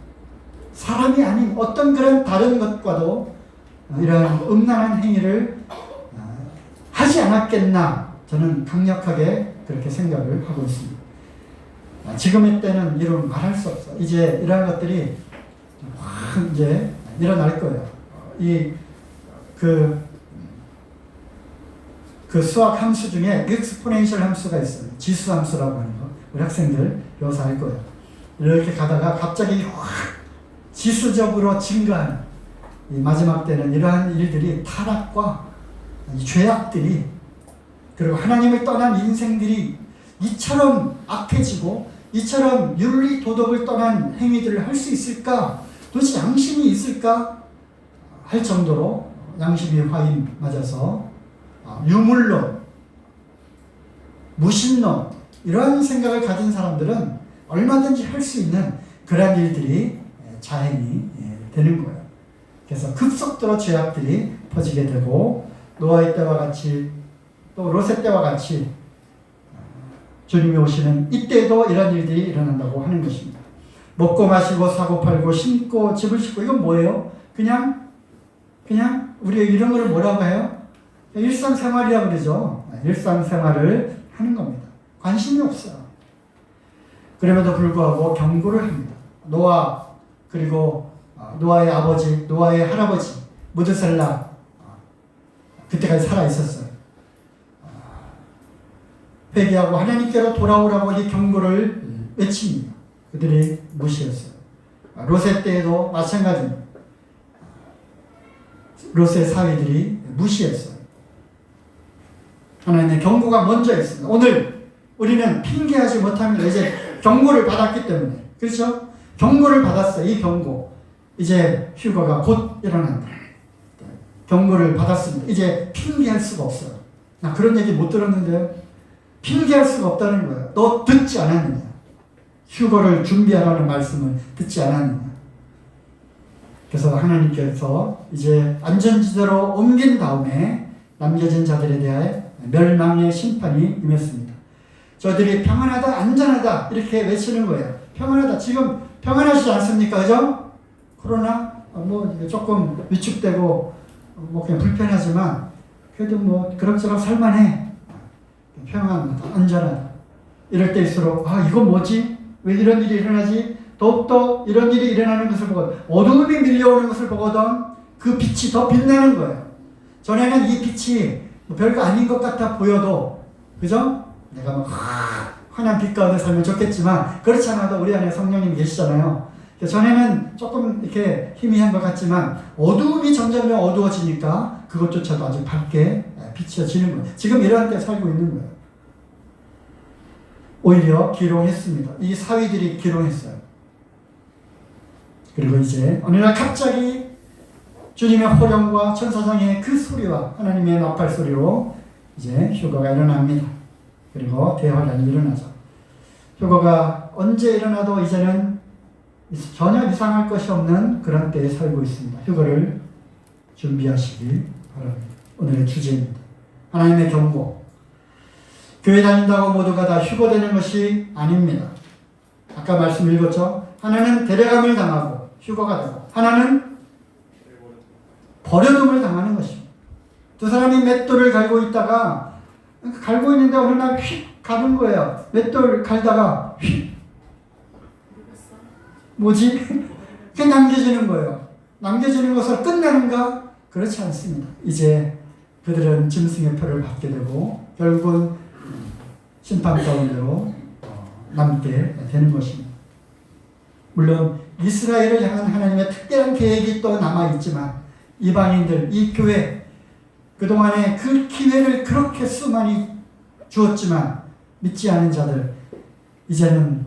사람이 아닌 어떤 그런 다른 것과도 이런 음란한 행위를 하지 않았겠나 저는 강력하게 그렇게 생각을 하고 있습니다. 지금의 때는 이런 말할 수 없어. 이제 이러한 것들이 확 이제 일어날 거예요. 그 수학 함수 중에 exponential 함수가 있어요. 지수 함수라고 하는 거. 우리 학생들 여기서 알 거예요. 이렇게 가다가 갑자기 확 지수적으로 증가하는 이 마지막 때는 이러한 일들이 타락과 이 죄악들이 그리고 하나님을 떠난 인생들이 이처럼 악해지고 이처럼 윤리 도덕을 떠난 행위들을 할 수 있을까? 도대체 양심이 있을까? 할 정도로 양심이 화인 맞아서 유물론, 무신론 이러한 생각을 가진 사람들은 얼마든지 할 수 있는 그런 일들이 자행이 되는 거예요. 그래서 급속도로 죄악들이 퍼지게 되고 노아의 때와 같이 또 롯의 때와 같이 주님이 오시는 이때도 이런 일들이 일어난다고 하는 것입니다. 먹고 마시고 사고 팔고 심고 집을 짓고 이건 뭐예요? 그냥 우리의 이런 걸 뭐라고 해요? 일상생활이라고 그러죠. 일상생활을 하는 겁니다. 관심이 없어요. 그럼에도 불구하고 경고를 합니다. 노아 그리고 노아의 아버지, 노아의 할아버지 무드셀라 그때까지 살아 있었어요. 회개하고 하나님께로 돌아오라고 이 경고를 외칩니다. 그들이 무시했어요. 롯의 때에도 마찬가지입니다. 롯의 사위들이 무시했어요. 하나님의 경고가 먼저 있습니다. 오늘 우리는 핑계하지 못합니다. 이제 경고를 받았기 때문에. 그렇죠? 경고를 받았어요. 이 경고. 이제 휴거가 곧 일어난다. 경고를 받았습니다. 이제 핑계할 수가 없어요. 나 그런 얘기 못 들었는데요. 핑계할 수가 없다는 거예요. 너 듣지 않았느냐? 휴거를 준비하라는 말씀을 듣지 않았느냐? 그래서 하나님께서 이제 안전지대로 옮긴 다음에 남겨진 자들에 대해 멸망의 심판이 임했습니다. 저들이 평안하다, 안전하다 이렇게 외치는 거예요. 평안하다. 지금 평안하시지 않습니까? 그죠? 코로나 뭐 조금 위축되고 뭐 그냥 불편하지만 그래도 뭐 그럭저럭 살만해. 평안하다, 안전하다. 이럴 때일수록 이건 뭐지? 왜 이런 일이 일어나지? 더욱더 이런 일이 일어나는 것을 보거든 어두움이 밀려오는 것을 보거든 그 빛이 더 빛나는 거예요. 전에는 이 빛이 뭐 별거 아닌 것 같아 보여도 그죠? 내가 막 환한 빛 가운데 살면 좋겠지만 그렇지 않아도 우리 안에 성령님이 계시잖아요. 전에는 조금 이렇게 희미한 것 같지만 어두움이 점점 어두워지니까 그것조차도 아주 밝게 비춰지는 거예요. 지금 이러한 때 살고 있는 거예요. 오히려 기롱했습니다. 이 사위들이 기롱했어요. 그리고 이제 어느 날 갑자기 주님의 호령과 천사장의 그 소리와 하나님의 나팔 소리로 이제 휴거가 일어납니다. 그리고 대환란이 일어나죠. 휴거가 언제 일어나도 이제는 전혀 이상할 것이 없는 그런 때에 살고 있습니다. 휴거를 준비하시기 바랍니다. 오늘의 주제입니다. 하나님의 경고. 교회 다닌다고 모두가 다 휴거되는 것이 아닙니다. 아까 말씀 읽었죠? 하나는 데려감을 당하고 휴거가 되고 하나는 버려둠을 당하는 것입니다. 두 사람이 맷돌을 갈고 있다가 갈고 있는데 어느 날 휙 가는 거예요. 맷돌 갈다가 휙 뭐지? 그게 남겨지는 거예요. 남겨지는 것으로 끝나는가? 그렇지 않습니다. 이제 그들은 짐승의 표를 받게 되고 결국은 심판 가운데로 남게 되는 것입니다. 물론 이스라엘을 향한 하나님의 특별한 계획이 또 남아있지만 이방인들, 이 교회 그동안에 그 기회를 그렇게 수많이 주었지만 믿지 않은 자들 이제는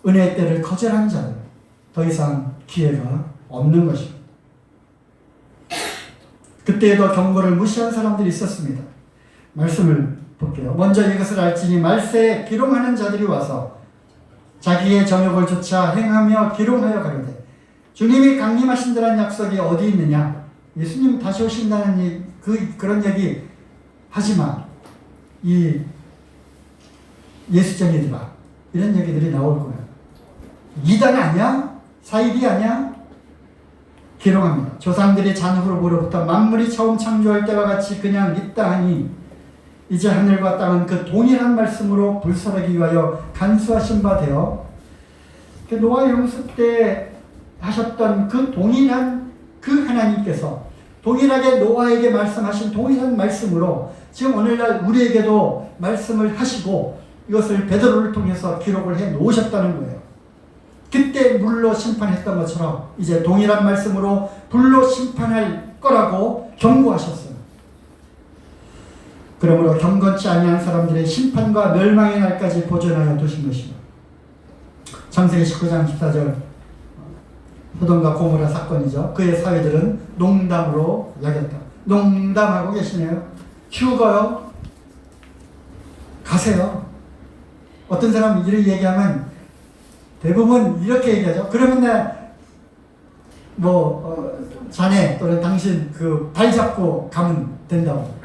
은혜의 때를 거절한 자들 더 이상 기회가 없는 것입니다. 그때에도 경고를 무시한 사람들이 있었습니다. 말씀을 볼게요. 먼저 이것을 알지니 말세에 기롱하는 자들이 와서 자기의 정욕을 조차 행하며 기롱하여 가로되 주님이 강림하신다는 약속이 어디 있느냐? 예수님 다시 오신다는 그런 얘기 하지마. 이 예수쟁이들아 이런 얘기들이 나올 거예요. 이단 아니야? 사이비 아니야? 기롱합니다. 조상들이 잔후로부로부터 만물이 처음 창조할 때와 같이 그냥 있다 하니 이제 하늘과 땅은 그 동일한 말씀으로 불살하기 위하여 간수하신 바 되어 노아 용수 때 하셨던 그 동일한 그 하나님께서 동일하게 노아에게 말씀하신 동일한 말씀으로 지금 오늘날 우리에게도 말씀을 하시고 이것을 베드로를 통해서 기록을 해 놓으셨다는 거예요. 그때 물로 심판했던 것처럼 이제 동일한 말씀으로 불로 심판할 거라고 경고하셨어요. 그러므로 경건치 아니한 사람들의 심판과 멸망의 날까지 보존하여 두신 것입니다. 창세기 19장 14절 소돔과 고모라 사건이죠. 그의 사위들은 농담으로 여겼다. 농담하고 계시네요. 휴거요. 가세요. 어떤 사람이 이렇게 얘기하면 대부분 이렇게 얘기하죠. 그러면 자네 또는 당신 그 발 잡고 가면 된다고.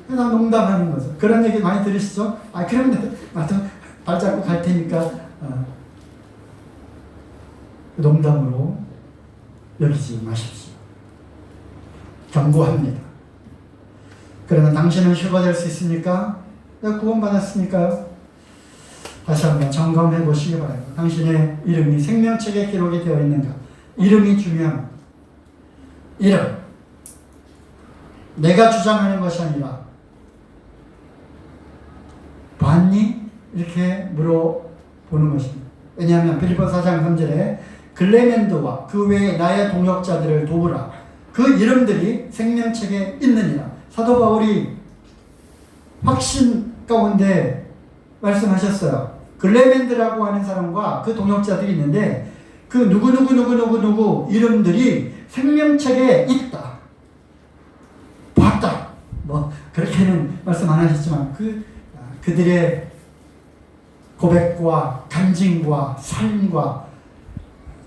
그냥 농담하는 거죠. 그런 얘기 많이 들으시죠? 그러면 나도 발 잡고 갈 테니까 농담으로 여기지 마십시오. 경고합니다. 그러나 당신은 휴거될 수 있습니까? 내가 구원받았으니까요. 다시 한번 점검해 보시기 바랍니다. 당신의 이름이 생명책에 기록이 되어 있는가? 이름이 중요합니다. 이름. 내가 주장하는 것이 아니라 봤니? 이렇게 물어보는 것입니다. 왜냐하면 빌립보 4장 3절에 글레멘드와 그 외에 나의 동역자들을 도우라. 그 이름들이 생명책에 있느니라. 사도 바울이 확신 가운데 말씀하셨어요. 글레멘드라고 하는 사람과 그 동역자들이 있는데 그 누구 이름들이 생명책에 있다. 봤다. 그렇게는 말씀 안 하셨지만 그들의 고백과 간증과 삶과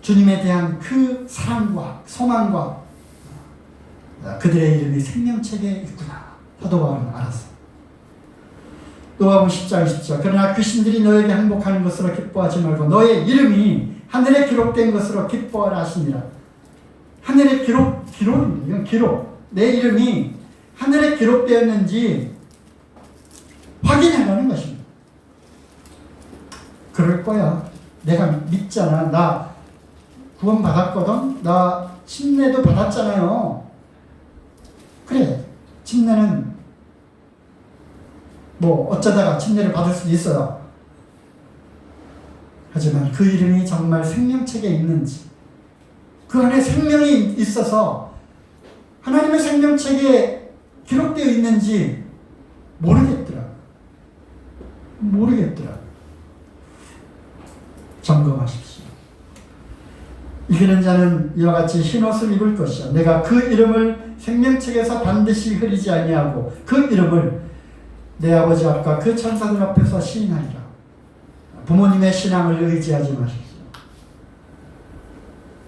주님에 대한 그 사랑과 소망과 그들의 이름이 생명책에 있구나. 사도 바울은 알았어요. 누가복음 10장 20절. 그러나 귀신들이 너에게 항복하는 것으로 기뻐하지 말고 너의 이름이 하늘에 기록된 것으로 기뻐하라 하시니라. 하늘에 기록입니다. 이건 기록. 내 이름이 하늘에 기록되었는지 확인하라는 것입니다. 그럴 거야. 내가 믿잖아. 나 구원 받았거든. 나 침례도 받았잖아요. 그래. 침례는 어쩌다가 침례를 받을 수도 있어요. 하지만 그 이름이 정말 생명책에 있는지, 그 안에 생명이 있어서 하나님의 생명책에 기록되어 있는지 모르겠더라. 점검하십시오. 이기는 자는 이와 같이 흰옷을 입을 것이야. 내가 그 이름을 생명책에서 반드시 흐리지 아니하고 그 이름을 내 아버지 앞과 그 천사들 앞에서 시인하리라. 부모님의 신앙을 의지하지 마십시오.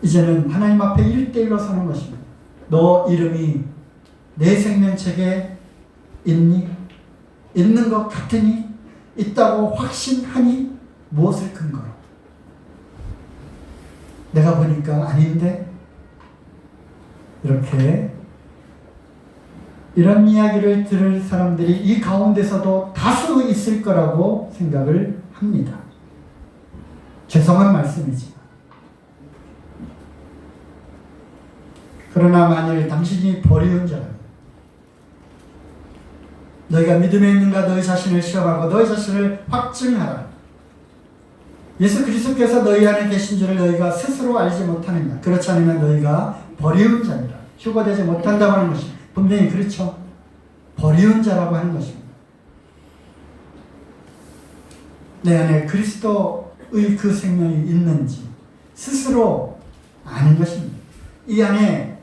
이제는 하나님 앞에 1대1로 서는 것입니다. 너 이름이 내 생명책에 있니? 있는 것 같으니? 있다고 확신하니? 무엇을 근거로? 내가 보니까 아닌데? 이런 이야기를 들을 사람들이 이 가운데서도 다수 있을 거라고 생각을 합니다. 죄송한 말씀이지만. 그러나 만일 당신이 버리운 자라면 너희가 믿음에 있는가 너희 자신을 시험하고 너희 자신을 확증하라. 예수 그리스도께서 너희 안에 계신 줄을 너희가 스스로 알지 못하느냐. 그렇지 않으면 너희가 버리운 자니라. 휴거되지 못한다고 하는 것이 분명히 그렇죠. 버리운 자라고 하는 것입니다. 내 안에 그리스도의 그 생명이 있는지 스스로 아는 것입니다. 이 안에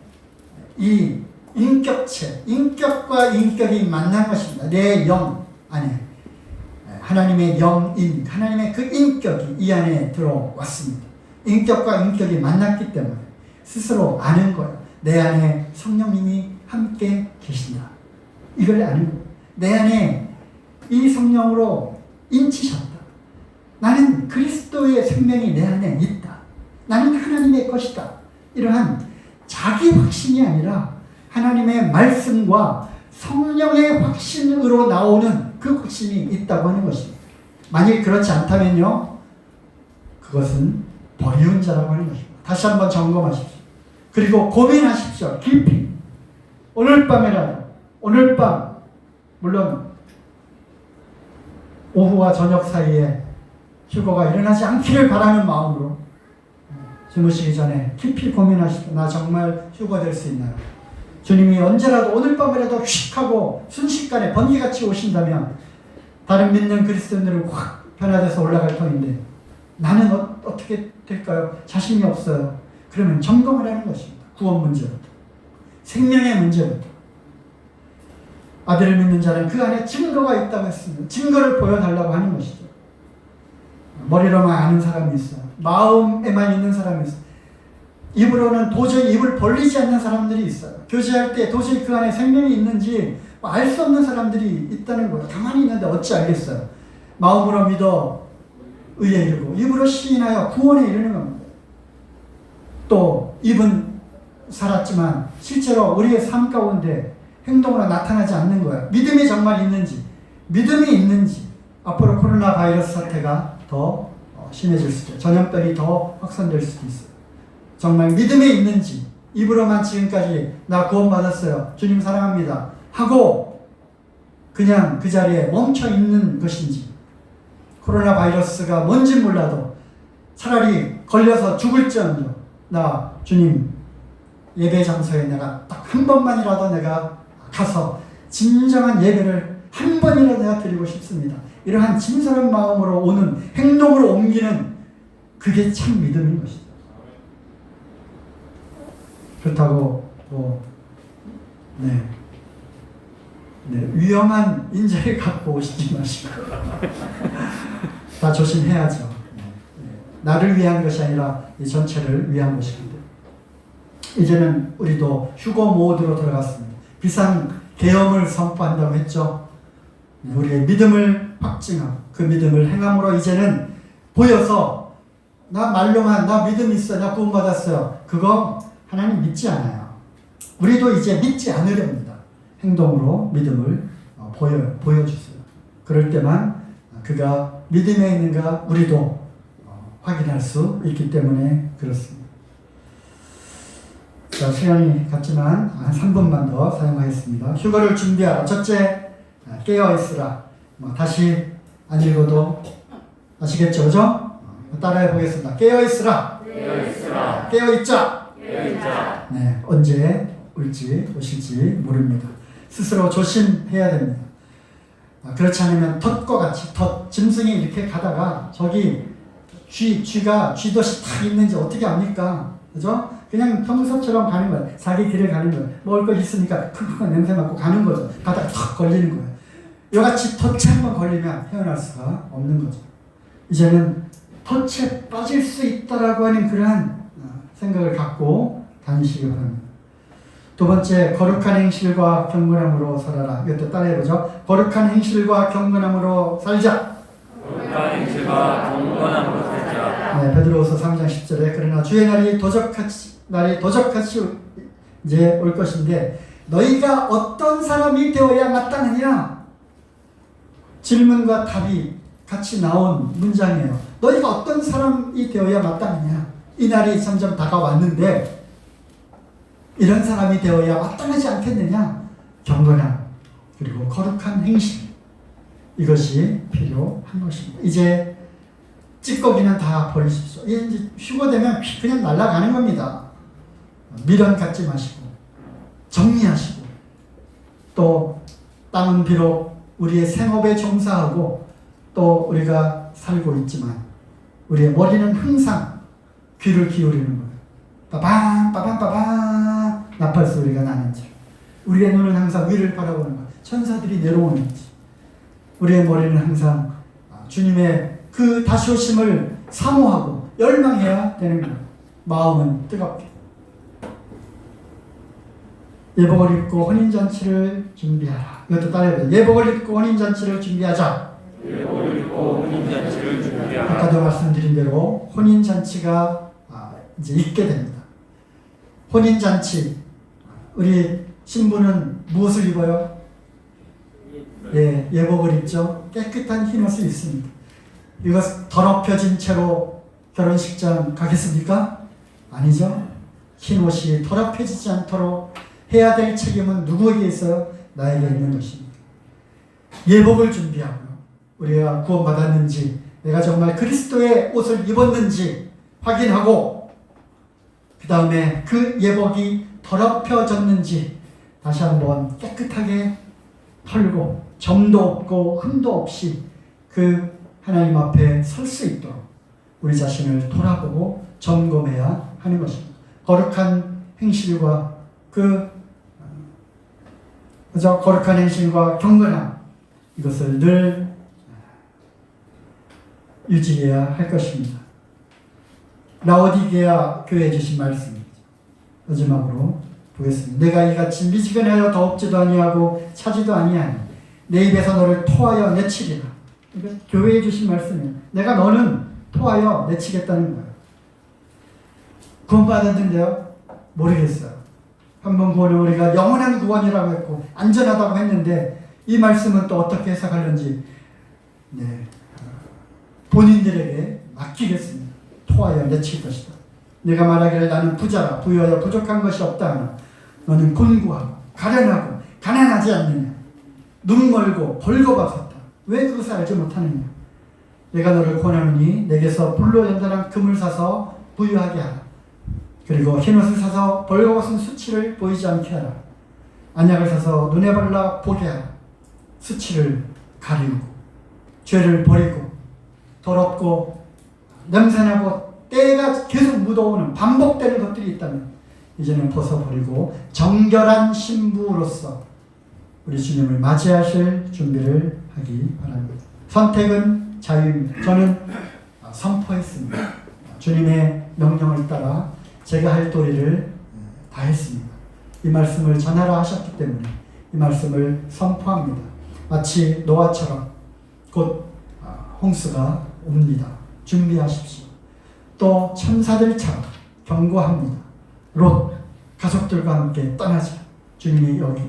이 인격체, 인격과 인격이 만난 것입니다. 내 영 안에 하나님의 영인, 하나님의 그 인격이 이 안에 들어왔습니다. 인격과 인격이 만났기 때문에 스스로 아는 거예요. 내 안에 성령님이 함께 계신다. 이걸 아는 거예요. 내 안에 이 성령으로 인치셨다. 나는 그리스도의 생명이 내 안에 있다. 나는 하나님의 것이다. 이러한 자기 확신이 아니라 하나님의 말씀과 성령의 확신으로 나오는 그 확신이 있다고 하는 것입니다. 만일 그렇지 않다면요, 그것은 버리운 자라고 하는 것입니다. 다시 한번 점검하십시오. 그리고 고민하십시오. 깊이. 오늘 밤에라도, 오늘 밤, 물론 오후와 저녁 사이에 휴거가 일어나지 않기를 바라는 마음으로 주무시기 전에 깊이 고민하십시오. 나 정말 휴거될 수 있나요? 주님이 언제라도 오늘 밤이라도 휙 하고 순식간에 번개같이 오신다면 다른 믿는 그리스도인들은 확 변화돼서 올라갈 터인데 나는 어떻게 될까요? 자신이 없어요. 그러면 점검하라는 것입니다. 구원 문제부터. 생명의 문제부터. 아들을 믿는 자는 그 안에 증거가 있다고 했습니다. 증거를 보여달라고 하는 것이죠. 머리로만 아는 사람이 있어요. 마음에만 있는 사람이 있어요. 입으로는 도저히 입을 벌리지 않는 사람들이 있어요. 교제할 때 도저히 그 안에 생명이 있는지 알 수 없는 사람들이 있다는 거예요. 가만히 있는데 어찌 알겠어요. 마음으로 믿어 의에 이르고 입으로 시인하여 구원에 이르는 겁니다. 또 입은 살았지만 실제로 우리의 삶 가운데 행동으로 나타나지 않는 거예요. 믿음이 정말 있는지, 믿음이 있는지. 앞으로 코로나 바이러스 사태가 더 심해질 수도 있어요. 전염병이 더 확산될 수도 있어요. 정말 믿음이 있는지, 입으로만 지금까지 나 구원받았어요, 주님 사랑합니다 하고 그냥 그 자리에 멈춰 있는 것인지, 코로나 바이러스가 뭔지 몰라도 차라리 걸려서 죽을지언정 나 주님 예배 장소에 내가 딱 한 번만이라도 내가 가서 진정한 예배를 한 번이라도 내가 드리고 싶습니다. 이러한 진솔한 마음으로 오는 행동으로 옮기는 그게 참 믿음인 것이죠. 그렇다고 위험한 인재를 갖고 오시지 마시고 다 조심해야죠. 나를 위한 것이 아니라 이 전체를 위한 것입니다. 이제는 우리도 휴거 모드로 들어갔습니다. 비상 계엄을 선포한다고 했죠. 우리의 믿음을 확증하고 그 믿음을 행함으로 이제는 보여서 나 말로만 나 믿음 있어, 나 구원받았어요, 그거 하나님 믿지 않아요. 우리도 이제 믿지 않으렵니다. 행동으로 믿음을 보여주세요. 그럴 때만 그가 믿음에 있는가 우리도 확인할 수 있기 때문에 그렇습니다. 자, 시간이 갔지만 한 3분만 더 사용하겠습니다. 휴거를 준비하라. 첫째, 깨어있으라. 다시 안 읽어도 아시겠죠? 그죠? 따라해 보겠습니다. 깨어있으라. 깨어있으라. 깨어있자. 깨어있자. 네, 언제 올지 오실지 모릅니다. 스스로 조심해야 됩니다. 그렇지 않으면 덫과 같이 짐승이 이렇게 가다가 저기 쥐덫이 딱 있는지 어떻게 압니까? 그죠? 그냥 평소처럼 가는 거예요. 자기 길을 가는 거예요. 먹을 거 있으니까 큰 냄새 맡고 가는 거죠. 가다가 탁 걸리는 거예요. 이같이 덫에 한번 걸리면 헤어날 수가 없는 거죠. 이제는 덫에 빠질 수 있다라고 하는 그러한 생각을 갖고 다니시기 바랍니다. 두 번째, 거룩한 행실과 경건함으로 살아라. 이것도 따라해보죠. 거룩한 행실과 경건함으로 살자. 거룩한 행실과 경건함으로 살자. 네, 베드로후서 3장 10절에 그러나 주의 날이 도적같이 이제 올 것인데 너희가 어떤 사람이 되어야 마땅하냐? 질문과 답이 같이 나온 문장이에요. 너희가 어떤 사람이 되어야 마땅하냐? 이 날이 점점 다가왔는데 이런 사람이 되어야 마땅하지 않겠느냐? 경건함 그리고 거룩한 행실, 이것이 필요한 것입니다. 이제 찌꺼기는 다 버리십시오. 이제 휴거되면 그냥 날아가는 겁니다. 미련 갖지 마시고 정리하시고, 또 땅은 비록 우리의 생업에 종사하고 또 우리가 살고 있지만 우리의 머리는 항상 귀를 기울이는 거예요. 빠방 빠방 빠방 나팔 소리가 나는지, 우리의 눈은 항상 위를 바라보는 거예요. 천사들이 내려오는지, 우리의 머리는 항상 주님의 그 다시 오심을 사모하고 열망해야 되는 거예요. 마음은 뜨겁게. 예복을 입고 혼인잔치를 준비하라. 이것도 따라해보자. 예복을 입고 혼인잔치를 준비하자. 예복을 입고 혼인잔치를 준비하라. 아까도 말씀드린 대로 혼인잔치가 이제 있게 됩니다. 혼인잔치, 우리 신부는 무엇을 입어요? 예, 예복을 입죠. 깨끗한 흰 옷을 입습니다. 이거 더럽혀진 채로 결혼식장 가겠습니까? 아니죠. 흰 옷이 더럽혀지지 않도록 해야 될 책임은 누구에게 있어요? 나에게 있는 것입니다. 예복을 준비하고요. 우리가 구원받았는지, 내가 정말 그리스도의 옷을 입었는지 확인하고, 그 다음에 그 예복이 더럽혀졌는지 다시 한번 깨끗하게 털고 점도 없고 흠도 없이 그 하나님 앞에 설 수 있도록 우리 자신을 돌아보고 점검해야 하는 것입니다. 거룩한 행실과 거룩한 행실과 경건함, 이것을 늘 유지해야 할 것입니다. 라오디게아 교회에 주신 말씀입니다. 마지막으로 보겠습니다. 내가 이같이 미지근하여 더웁지도 아니하고 차지도 아니하니 내 입에서 너를 토하여 내치리라. 이거 교회에 주신 말씀이에요. 내가 너는 토하여 내치겠다는 거예요. 구원받았는데요? 모르겠어요. 한번 구원을 우리가 영원한 구원이라고 했고 안전하다고 했는데 이 말씀은 또 어떻게 해석하는지 본인들에게 맡기겠습니다. 토하여 내칠 것이다. 내가 말하기를 나는 부자라 부여하여 부족한 것이 없다 하나 너는 곤고하고 가련하고 가난하지 않느냐. 눈 멀고 벌거벗었다. 왜 그것을 알지 못하느냐. 내가 너를 권하노니 내게서 불로 연단한 금을 사서 부유하게 하라. 그리고 흰옷을 사서 벌거벗은 수치를 보이지 않게 하라. 안약을 사서 눈에 발라 보게 하라. 수치를 가리우고 죄를 버리고 더럽고 냄새나고 때가 계속 묻어오는 반복되는 것들이 있다면 이제는 벗어버리고 정결한 신부로서 우리 주님을 맞이하실 준비를 하기 바랍니다. 선택은 자유입니다. 저는 선포했습니다. 주님의 명령을 따라 제가 할 도리를 다 했습니다. 이 말씀을 전하라 하셨기 때문에 이 말씀을 선포합니다. 마치 노아처럼 곧 홍수가 옵니다. 준비하십시오. 또 천사들처럼 경고합니다. 롯 가족들과 함께 떠나자. 주님이 여기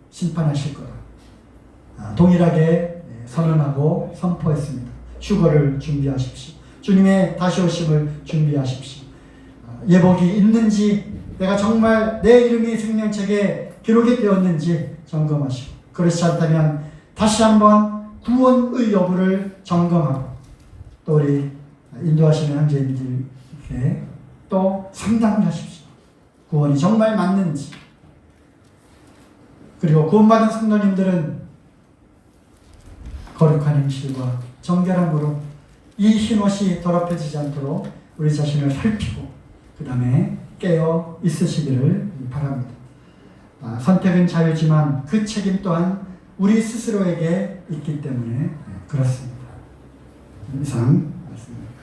심판하실 거다. 동일하게 선언하고 선포했습니다. 휴거를 준비하십시오. 주님의 다시 오심을 준비하십시오. 예복이 있는지 내가 정말 내 이름이 생명책에 기록이 되었는지 점검하시고 그렇지 않다면 다시 한번 구원의 여부를 점검하고 또 우리 인도하시는 형제님들께 또 상담을 하십시오. 구원이 정말 맞는지. 그리고 구원받은 성도님들은 거룩한 행실과 정결함으로 이 흰옷이 더럽혀지지 않도록 우리 자신을 살피고 그 다음에 깨어 있으시기를 바랍니다. 선택은 자유지만 그 책임 또한 우리 스스로에게 있기 때문에 그렇습니다. 이상 말씀입니다.